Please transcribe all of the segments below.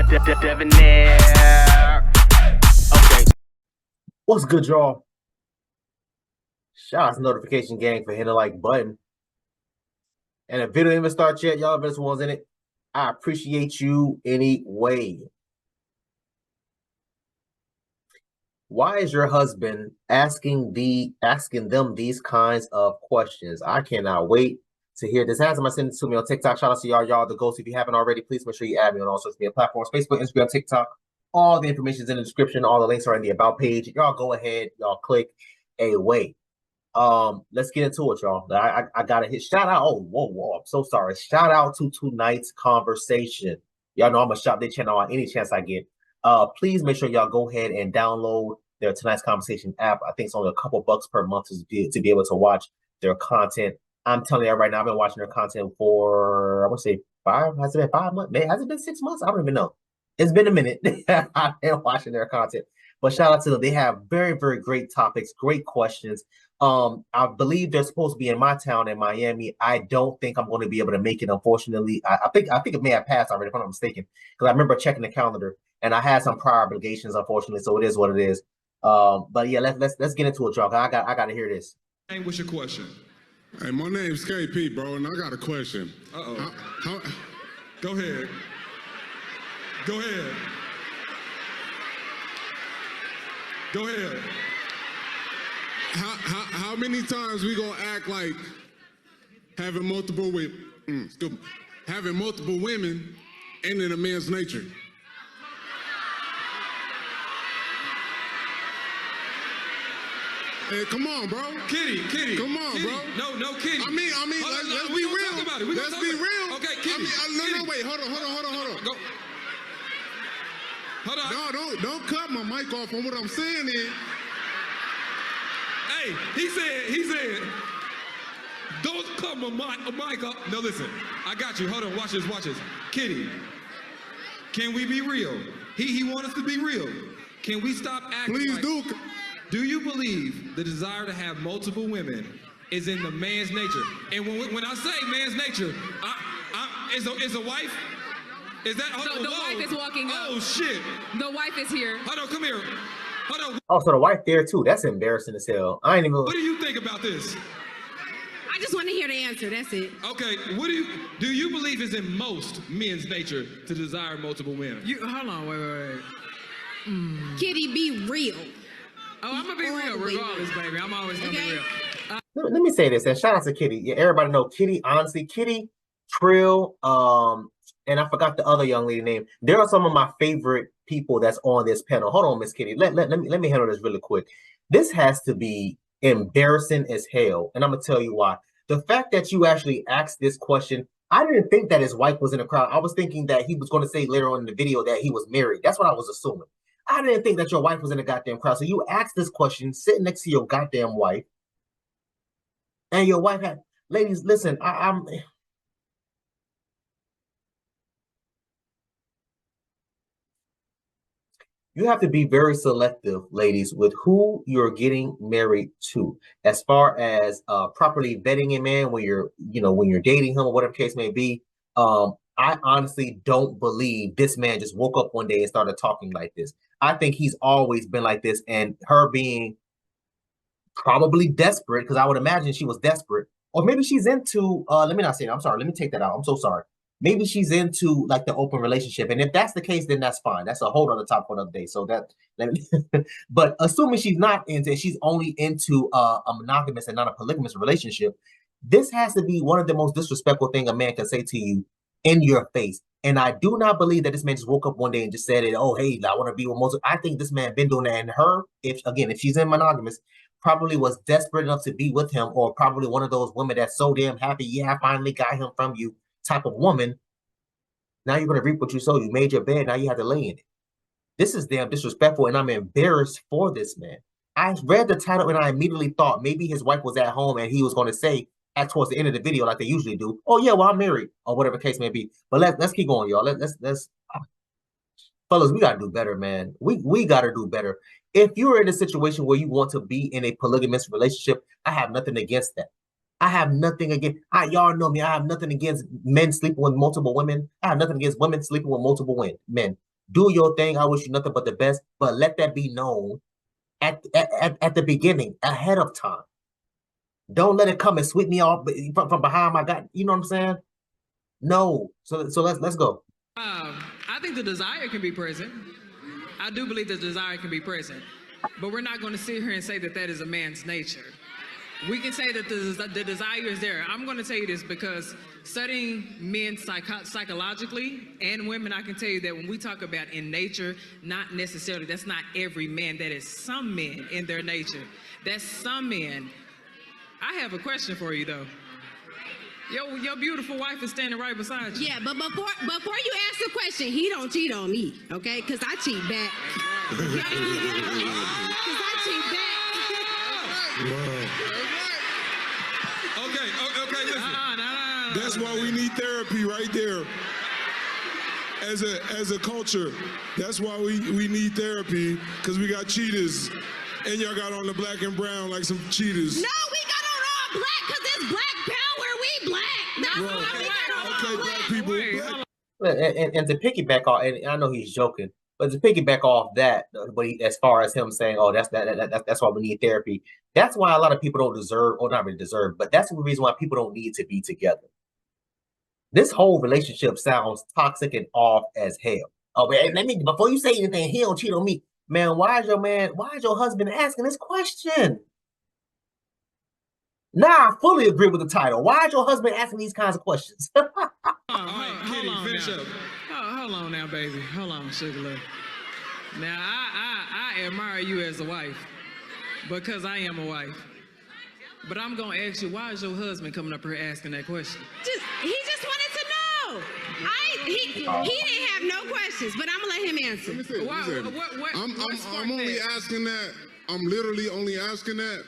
Debonair. Okay. What's good, y'all? Shout out to Notification Gang for hitting the like button. And if video even starts yet, y'all, if there's ones in it, I appreciate you anyway. Why is your husband asking them these kinds of questions? I cannot wait to hear this. Has my send it to me on TikTok. Shout out to y'all the ghosts. If you haven't already, please make sure you add me on all social media platforms: Facebook, Instagram, TikTok. All the information is in the description. All the links are in the about page. Y'all go ahead, y'all click away. Let's get into it, y'all. I gotta hit shout out. Oh, whoa, I'm so sorry. Shout out to tonight's conversation. Y'all know I'm gonna shop their channel on any chance I get. Please make sure y'all go ahead and download their Tonight's Conversation app. I think it's only a couple bucks per month to be able to watch their content. I'm telling you right now, I've been watching their content for, I would say has it been 5 months? Man, has it been 6 months? I don't even know. It's been a minute. I've been watching their content. But shout out to them. They have very, very great topics, great questions. I believe they're supposed to be in my town in Miami. I don't think I'm going to be able to make it, unfortunately. I think it may have passed already, if I'm not mistaken, because I remember checking the calendar and I had some prior obligations, unfortunately. So it is what it is. But yeah, let's get into it, y'all. I got to hear this. Hey, what's your question? Hey, my name's KP, bro, and I got a question. Go ahead. Go ahead. Go ahead. How many times we gonna act like having multiple women ain't in a man's nature? Hey, come on, bro. Kitty. Come on, Kitty. bro. No, Kitty. I mean, let's be real. Let's be real. Okay, Kitty. No, wait, hold on. Go. Hold on. No, don't cut my mic off on what I'm saying is. Hey, he said, don't cut my mic off. No, listen, I got you. Hold on, watch this. Kitty, can we be real? He wants us to be real. Can we stop acting Please do. Do you believe the desire to have multiple women is in the man's nature? And when I say man's nature, is a wife? Is that? So the wife is walking up. Oh shit! The wife is here. Hold on, come here. Hold on. Oh, so the wife there too. That's embarrassing as hell. I ain't even. What do you think about this? I just want to hear the answer. That's it. Okay. What do you believe is in most men's nature to desire multiple women? Hold on. Wait. Kitty, be real. Oh, I'm gonna be real regardless, baby. I'm always gonna be real. Let me say this, and shout out to Kitty. Yeah, everybody know Kitty. Honestly, Kitty, Trill, and I forgot the other young lady name. There are some of my favorite people that's on this panel. Hold on, Miss Kitty. Let me handle this really quick. This has to be embarrassing as hell, and I'm gonna tell you why. The fact that you actually asked this question, I didn't think that his wife was in the crowd. I was thinking that he was going to say later on in the video that he was married. That's what I was assuming. I didn't think that your wife was in the goddamn crowd. So you asked this question sitting next to your goddamn wife, and your wife had. Ladies, listen. I'm. You have to be very selective, ladies, with who you're getting married to, as far as properly vetting a man when you're dating him or whatever case may be. I honestly don't believe this man just woke up one day and started talking like this. I think he's always been like this, and her being probably desperate, because I would imagine she was desperate, or maybe she's into. Let me not say that. I'm sorry. Let me take that out. I'm so sorry. Maybe she's into like the open relationship, and if that's the case, then that's fine. That's a whole other topic for another day. So but assuming she's not into, she's only into a monogamous and not a polygamous relationship. This has to be one of the most disrespectful things a man can say to you in your face. And I do not believe that this man just woke up one day and just said it. Oh, hey, I want to be with most. I think this man been doing that, and her, if she's in monogamous, probably was desperate enough to be with him, or probably one of those women that's so damn happy, yeah, I finally got him from you type of woman. Now you're going to reap what you sow. You made your bed, now you have to lay in it. This is damn disrespectful, and I'm embarrassed for this man. I read the title and I immediately thought maybe his wife was at home and he was going to say towards the end of the video, like they usually do, oh yeah, well, I'm married, or whatever case may be. But let's keep going, y'all. Let's fellas, we gotta do better, man. We gotta do better. If you're in a situation where you want to be in a polygamous relationship, I have nothing against that. I have nothing against. Y'all know me. I have nothing against men sleeping with multiple women. I have nothing against women sleeping with multiple men. Do your thing. I wish you nothing but the best, but let that be known at the beginning, ahead of time. Don't let it come and sweep me off from behind my gut. You know what I'm saying? No. So let's go. I think the desire can be present. I do believe the desire can be present, but we're not going to sit here and say that that is a man's nature. We can say that the desire is there. I'm going to tell you this because studying men psychologically and women, I can tell you that when we talk about in nature, not necessarily, that's not every man. That is some men in their nature. That's some men. I have a question for you though. Your beautiful wife is standing right beside you. Yeah, but before you ask the question, he don't cheat on me, okay? Because I cheat back. Because I cheat back. Okay, listen. No. That's why we need therapy right there. As a culture, that's why we need therapy, because we got cheaters. And y'all got on the black and brown like some cheaters. No, we got on all black because it's black power. We black. That's why we got on all black. People, black. And to piggyback off, and I know he's joking, but to piggyback off that, but as far as him saying, "Oh, that's why we need therapy," that's why a lot of people don't deserve, or not really deserve, but that's the reason why people don't need to be together. This whole relationship sounds toxic and off as hell. Oh, man, before you say anything, he don't cheat on me, man. Why is your husband asking this question? Nah, I fully agree with the title. Why is your husband asking these kinds of questions? All right, Kitty, finish up. Hold on now, baby. Hold on, sugar love. Now, I admire you as a wife because I am a wife. But I'm going to ask you, why is your husband coming up here asking that question? He just wanted to know. He didn't have no questions, but I'm going to let him answer. I'm only asking that. I'm literally only asking that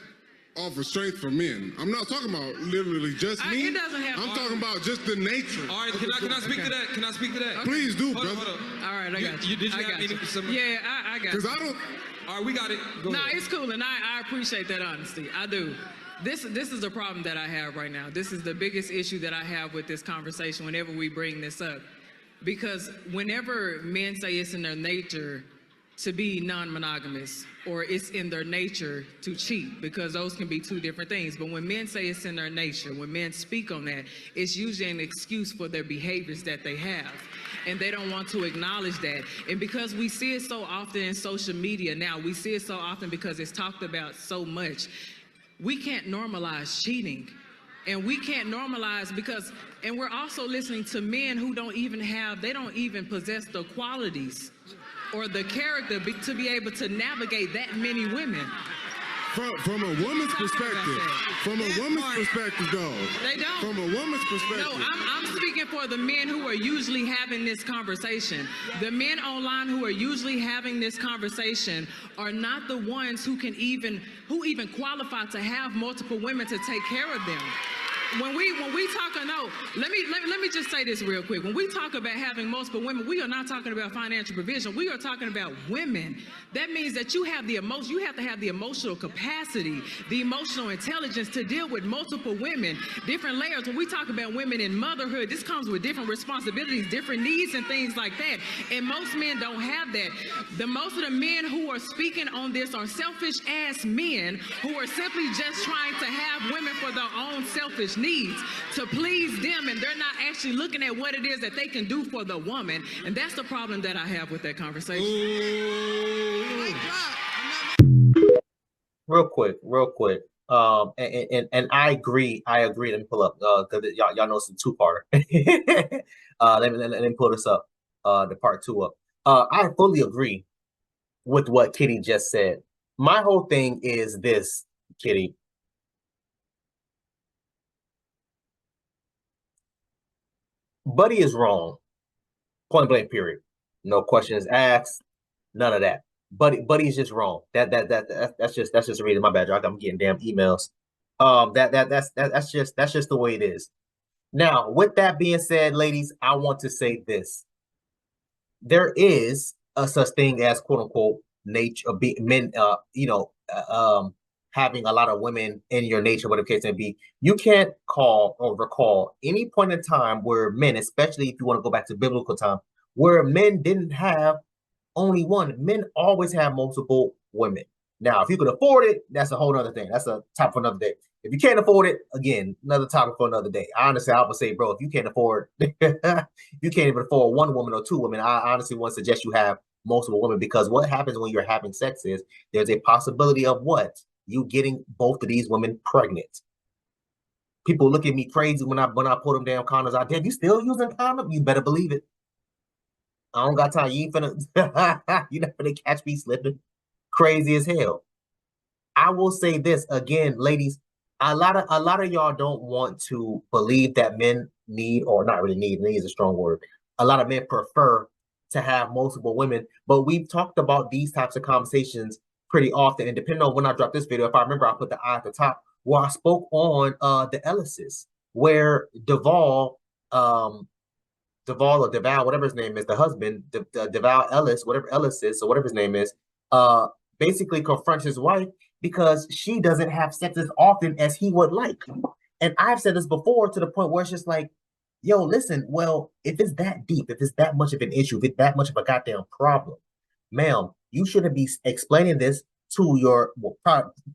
off of strength for men. I'm not talking about literally just me. It doesn't have. I'm talking about just the nature. All right, can I speak to that? Can I speak to that? Okay. Please do, Hold brother. on. All right, I got you. Did you I have got you. some? Yeah, I got you. Because I don't. All right, we got it. Go No, ahead. it's cool, and I appreciate that honesty. I do. This is the problem that I have right now. This is the biggest issue that I have with this conversation whenever we bring this up. Because whenever men say it's in their nature to be non-monogamous, or it's in their nature to cheat, because those can be two different things. But when men say it's in their nature, when men speak on that, it's usually an excuse for their behaviors that they have. And they don't want to acknowledge that. And because we see it so often in social media now, we see it so often because it's talked about so much, we can't normalize cheating. And we can't normalize because, and we're also listening to men who don't even possess the qualities or the character to be able to navigate that many women. From a woman's perspective. From a woman's perspective, though. They don't. From a woman's perspective. No, I'm speaking for the men who are usually having this conversation. The men online who are usually having this conversation are not the ones who even qualify to have multiple women to take care of them. When we talk, let me just say this real quick. When we talk about having multiple women, we are not talking about financial provision. We are talking about women. That means that you have to have the emotional capacity, the emotional intelligence to deal with multiple women, different layers. When we talk about women in motherhood, this comes with different responsibilities, different needs and things like that. And most men don't have that. Most of the men who are speaking on this are selfish ass men who are simply just trying to have women for their own selfish needs to please them, and they're not actually looking at what it is that they can do for the woman. And that's the problem that I have with that conversation. Real quick. And I agree. Let me pull up because y'all know it's a two-parter. Let me pull this up. The part 2 up. I fully agree with what Kitty just said. My whole thing is this, Kitty. Buddy is wrong. Point blank, period. No questions asked. None of that. Buddy's just wrong. That's just the reason. My bad, I'm getting damn emails. That's just the way it is. Now, with that being said, ladies, I want to say this. There is a such thing as quote unquote nature men, having a lot of women in your nature, whatever the case may be. You can't call or recall any point in time where men, especially if you want to go back to biblical time, where men didn't have only one. Men always have multiple women. Now, if you can afford it, that's a whole other thing. That's a topic for another day. If you can't afford it, again, another topic for another day. Honestly, I would say, bro, if you can't afford, you can't even afford one woman or two women, I honestly want to suggest you have multiple women, because what happens when you're having sex is there's a possibility of what? You getting both of these women pregnant. People look at me crazy when I pull them damn condoms out. Damn, you still using condoms? You better believe it. I don't got time. You ain't finna, you're not finna catch me slipping. Crazy as hell. I will say this again, ladies. A lot of y'all don't want to believe that men need, or not really need is a strong word. A lot of men prefer to have multiple women, but we've talked about these types of conversations pretty often. And depending on when I drop this video, if I remember, I put the I at the top where I spoke on the Ellises, where Duvall or Deval, whatever his name is, the husband, Deval Ellis, whatever Ellis is, so whatever his name is, basically confronts his wife because she doesn't have sex as often as he would like. And I've said this before to the point where it's just like, yo, listen, well, if it's that deep, if it's that much of an issue, if it's that much of a goddamn problem, ma'am, you shouldn't be explaining this to your,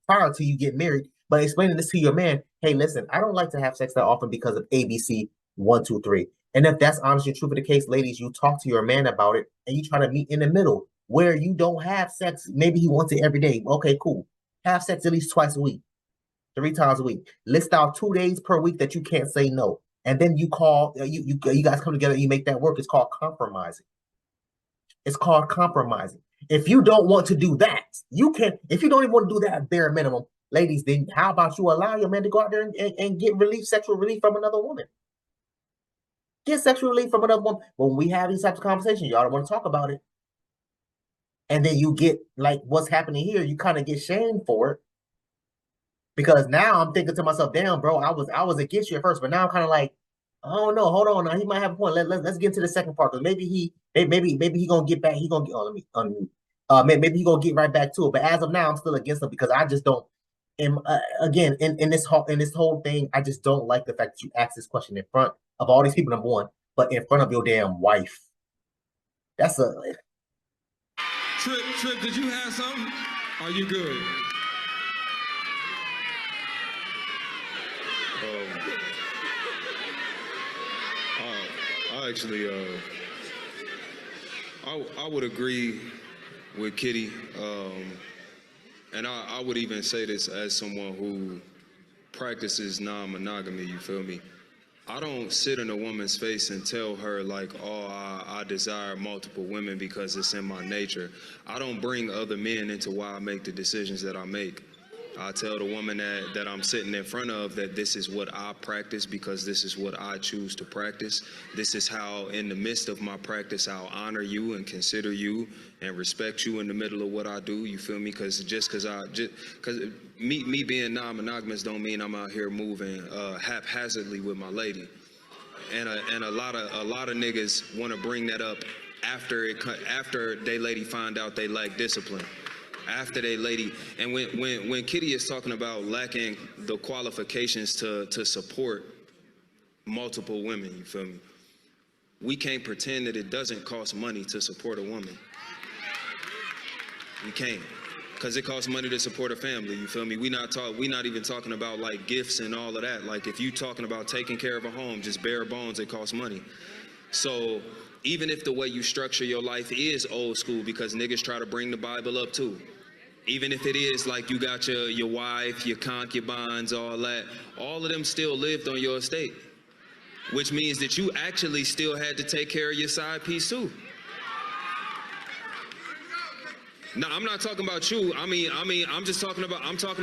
prior to you get married, but explaining this to your man, hey, listen, I don't like to have sex that often because of ABC 1, 2, 3. And if that's honestly true for the case, ladies, you talk to your man about it and you try to meet in the middle where you don't have sex. Maybe he wants it every day. Okay, cool. Have sex at least twice a week, 3 times a week. List out 2 days per week that you can't say no. And then you call, you guys come together and you make that work. It's called compromising. It's called compromising. If you don't want to do that, you can, if you don't even want to do that bare minimum, ladies, then how about you allow your man to go out there and get relief, sexual relief from another woman? Get sexual relief from another woman. When we have these types of conversations, y'all don't want to talk about it. And then you get like what's happening here, you kind of get shamed for it. Because now I'm thinking to myself, damn, bro, I was against you at first, but now I'm kind of like, oh no, hold on, now he might have a point. Let's get into the second part, because maybe he gonna get back. He gonna get. Oh, let me unmute. Maybe he gonna get right back to it. But as of now, I'm still against him because I just don't. Again, in this whole thing, I just don't like the fact that you ask this question in front of all these people. Number one, but in front of your damn wife. That's a. Trip, did you have something? Are you good? I actually, I would agree with Kitty, and I would even say this as someone who practices non-monogamy, you feel me? I don't sit in a woman's face and tell her like, oh, I desire multiple women because it's in my nature. I don't bring other men into why I make the decisions that I make. I tell the woman that I'm sitting in front of that this is what I practice because this is what I choose to practice. This is how, in the midst of my practice, I'll honor you and consider you and respect you in the middle of what I do. You feel me? Because me being non-monogamous don't mean I'm out here moving haphazardly with my lady. And a lot of niggas want to bring that up after they lady find out they lack discipline. After they lady, and when Kitty is talking about lacking the qualifications to support multiple women, you feel me? We can't pretend that it doesn't cost money to support a woman. We can't, because it costs money to support a family, you feel me? We not even talking about like gifts and all of that. Like if you talking about taking care of a home, just bare bones, it costs money. So even if the way you structure your life is old school, because niggas try to bring the Bible up too. Even if it is like you got your wife, your concubines, all that, all of them still lived on your estate, which means that you actually still had to take care of your side piece too. No, I'm not talking about you. I'm talking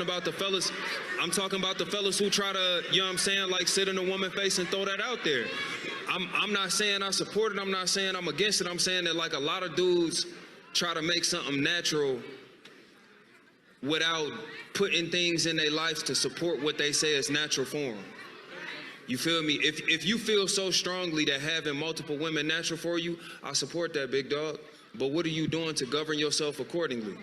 about the fellas. I'm talking about the fellas who try to, you know what I'm saying, like sit in a woman's face and throw that out there. I'm not saying I support it. I'm not saying I'm against it. I'm saying that like a lot of dudes try to make something natural without putting things in their lives to support what they say is natural for them. You feel me? If you feel so strongly that having multiple women natural for you, I support that, big dog. But what are you doing to govern yourself accordingly?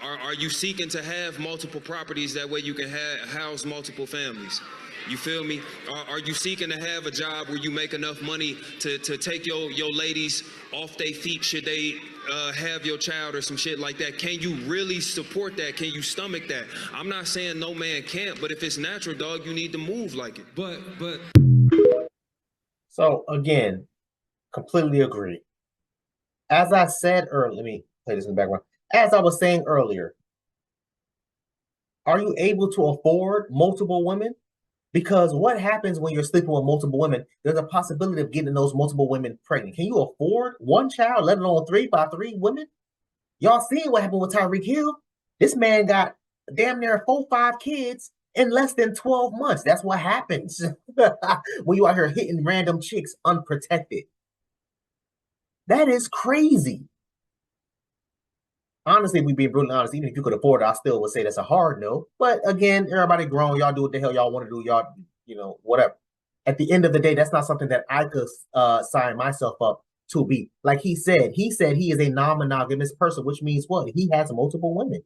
Are you seeking to have multiple properties that way you can house multiple families? You feel me? Are you seeking to have a job where you make enough money to take your ladies off their feet should they have your child or some shit like that? Can you really support that? Can you stomach that? I'm not saying no man can't, but if it's natural, dog, you need to move like it. But So again, completely agree. As I said earlier, let me play this in the background. As I was saying earlier, are you able to afford multiple women? Because what happens when you're sleeping with multiple women, there's a possibility of getting those multiple women pregnant. Can you afford one child, let alone 3 by 3 women? Y'all seen what happened with Tyreek Hill? This man got damn near 4, 5 kids in less than 12 months. That's what happens when you out here hitting random chicks unprotected. That is crazy. Honestly, we being brutally honest, even if you could afford it, I still would say that's a hard no. But again, everybody grown. Y'all do what the hell y'all want to do. Y'all, whatever. At the end of the day, that's not something that I could sign myself up to be. Like he said he is a non-monogamous person, which means what? He has multiple women.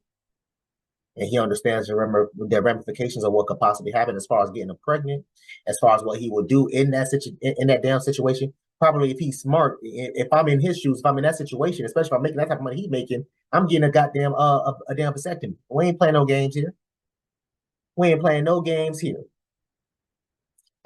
And he understands the ramifications of what could possibly happen as far as getting them pregnant, as far as what he would do in that damn situation. Probably if he's smart, if I'm in his shoes, if I'm in that situation, especially if I'm making that type of money he's making, I'm getting a goddamn a damn vasectomy. We ain't playing no games here. We ain't playing no games here.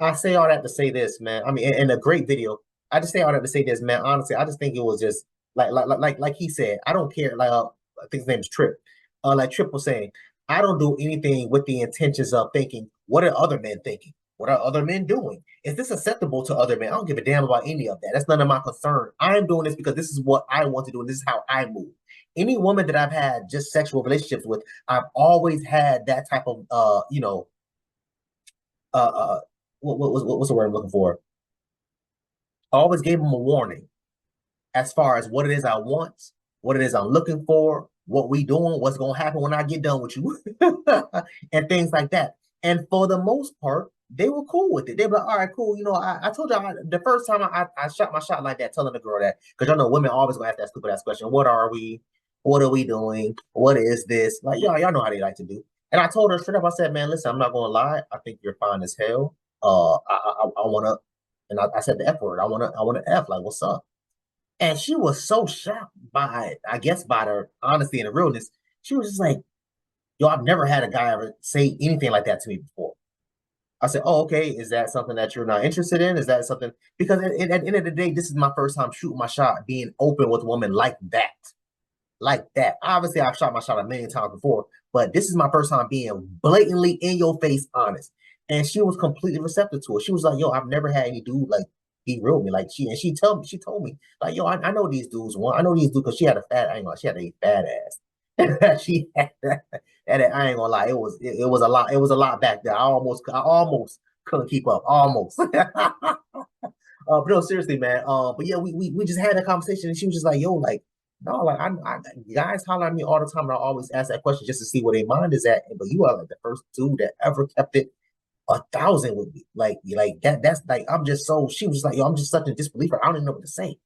I say all that to say this, man. I mean, in a great video. I just say all that to say this, man. Honestly, I just think it was just like he said. I don't care. Like I think his name is Trip. Like Trip was saying, I don't do anything with the intentions of thinking, what are other men thinking? What are other men doing? Is this acceptable to other men? I don't give a damn about any of that. That's none of my concern. I'm doing this because this is what I want to do, and this is how I move. Any woman that I've had just sexual relationships with, I've always had that type of what's the word I'm looking for? I always gave them a warning as far as what it is I want, what it is I'm looking for, what we doing, what's gonna happen when I get done with you, and things like that. And for the most part, they were cool with it. They were like, all right, cool. I told y'all the first time I shot my shot like that, telling the girl that, because y'all know women always gonna ask that stupid ass question. What are we? What are we doing? What is this? Like, y'all know how they like to do. And I told her straight up, I said, man, listen, I'm not gonna lie. I think you're fine as hell. I wanna, and I said the F word. I wanna F, like, what's up? And she was so shocked by, I guess, by their honesty and the realness. She was just like, yo, I've never had a guy ever say anything like that to me before. I said, oh, okay. Is that something that you're not interested in? Is that something? Because at the end of the day, this is my first time shooting my shot, being open with a woman like that. Like that. Obviously, I've shot my shot a million times before, but this is my first time being blatantly in your face honest. And she was completely receptive to it. She was like, yo, I've never had any dude like be real with me. Like she told me, like, yo, I know these dudes want, I know these dudes because she had a fat ass. She had and I ain't gonna lie, it was a lot back there. I almost couldn't keep up. Almost. But no, seriously, man. But yeah, we just had that conversation and she was just like, yo, like, no, like I guys holler at me all the time, and I always ask that question just to see where their mind is at. But you are like the first dude that ever kept it 1,000 with me. Like that's like, I'm just so, she was just like, yo, I'm just such a disbeliever. I don't even know what to say.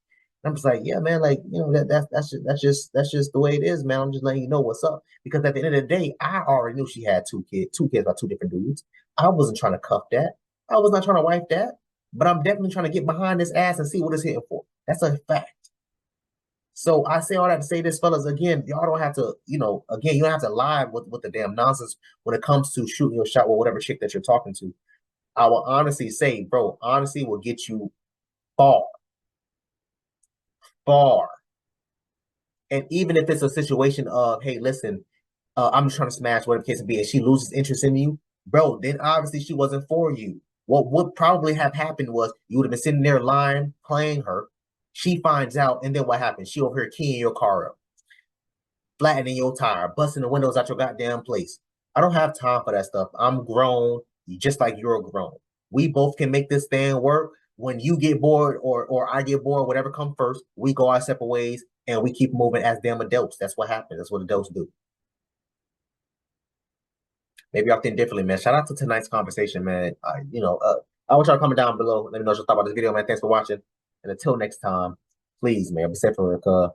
I'm just like, yeah, man, like, that's just the way it is, man. I'm just letting you know what's up. Because at the end of the day, I already knew she had two kids by 2 different dudes. I wasn't trying to cuff that. I was not trying to wife that. But I'm definitely trying to get behind this ass and see what it's hitting for. That's a fact. So I say all that to say this, fellas, again, y'all don't have to, you don't have to lie with the damn nonsense when it comes to shooting your shot with whatever chick that you're talking to. I will honestly say, bro, honesty will get you far. Far. And even if it's a situation of, hey, listen, I'm just trying to smash whatever the case may be, and she loses interest in you, bro, then obviously she wasn't for you. What would probably have happened was you would have been sitting there lying, playing her. She finds out, and then what happens? She over here keying your car up, flattening your tire, busting the windows out your goddamn place. I don't have time for that stuff. I'm grown, just like you're grown. We both can make this thing work. When you get bored or I get bored, whatever comes first, we go our separate ways and we keep moving as damn adults. That's what happens. That's what adults do. Maybe y'all think differently, man. Shout out to tonight's conversation, man. I want y'all to comment down below. Let me know what you thought about this video, man. Thanks for watching. And until next time, please, man, be safe for